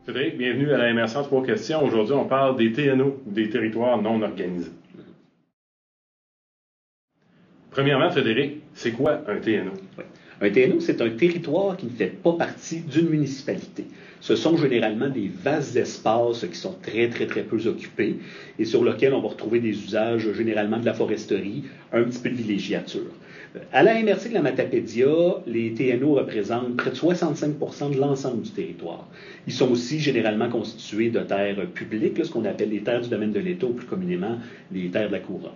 Frédéric, bienvenue à la MRC en 3 questions. Aujourd'hui, on parle des TNO, des territoires non organisés. Premièrement, Frédéric, c'est quoi un TNO? Oui. Un TNO, c'est un territoire qui ne fait pas partie d'une municipalité. Ce sont généralement des vastes espaces qui sont très peu occupés et sur lesquels on va retrouver des usages généralement de la foresterie, un petit peu de villégiature. À la MRC de la Matapédia, les TNO représentent près de 65% de l'ensemble du territoire. Ils sont aussi généralement constitués de terres publiques, ce qu'on appelle les terres du domaine de l'État ou plus communément les terres de la couronne.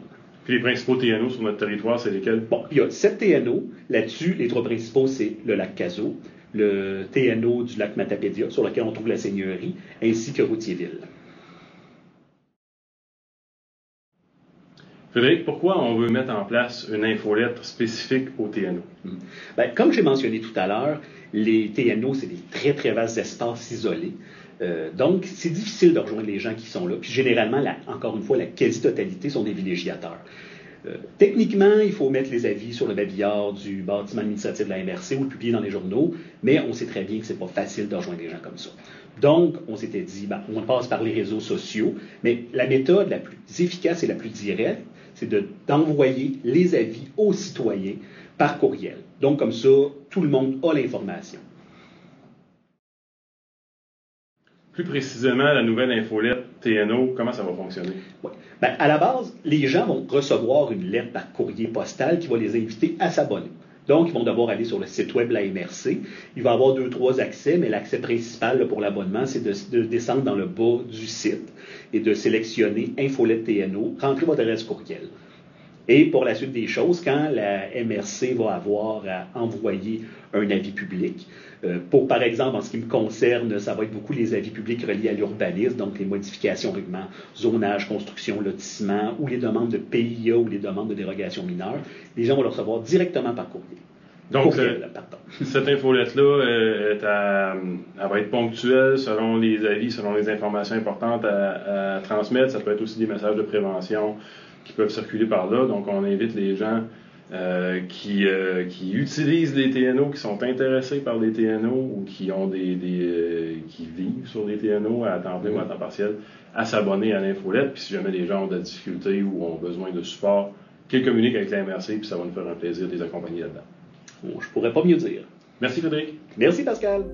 Puis les principaux TNO sur notre territoire, c'est lesquels? Bon, il y a 7 TNO. Là-dessus, les 3 principaux, c'est le lac Cazaux, le TNO du lac Matapédia, sur lequel on trouve la seigneurie, ainsi que Routierville. Frédéric, pourquoi on veut mettre en place une infolettre spécifique aux TNO? Bien, comme j'ai mentionné tout à l'heure, les TNO, c'est des très vastes espaces isolés. Donc, c'est difficile de rejoindre les gens qui sont là. Puis généralement, encore une fois, la quasi-totalité sont des villégiateurs. Techniquement, il faut mettre les avis sur le babillard du bâtiment administratif de la MRC ou le publier dans les journaux, mais on sait très bien que c'est pas facile de rejoindre les gens comme ça. Donc, on s'était dit, on passe par les réseaux sociaux, mais la méthode la plus efficace et la plus directe, c'est d'envoyer les avis aux citoyens par courriel. Donc, comme ça, tout le monde a l'information. Plus précisément, la nouvelle infolette TNO, comment ça va fonctionner? Oui. Bien, à la base, les gens vont recevoir une lettre par courrier postal qui va les inviter à s'abonner. Donc, ils vont devoir aller sur le site web de la MRC. Il va y avoir 2-3 accès, mais l'accès principal pour l'abonnement, c'est de descendre dans le bas du site et de sélectionner Infolette TNO, rentrer votre adresse courriel. Et pour la suite des choses, quand la MRC va avoir à envoyer un avis public, par exemple, en ce qui me concerne, ça va être beaucoup les avis publics reliés à l'urbanisme, donc les modifications, règlements, zonage, construction, lotissement, ou les demandes de PIA ou les demandes de dérogation mineure, les gens vont le recevoir directement par courriel. Donc, cette infolette-là, elle va être ponctuelle selon les avis, selon les informations importantes à transmettre. Ça peut être aussi des messages de prévention qui peuvent circuler par là. Donc, on invite les gens qui utilisent les TNO, qui sont intéressés par les TNO ou qui ont qui vivent sur les TNO à temps plein ou à temps partiel, à s'abonner à l'infolette. Puis si jamais les gens ont de la difficulté ou ont besoin de support, qu'ils communiquent avec la MRC, puis ça va nous faire un plaisir de les accompagner là-dedans. Bon, je pourrais pas mieux dire. Merci Frédéric. Merci Pascal.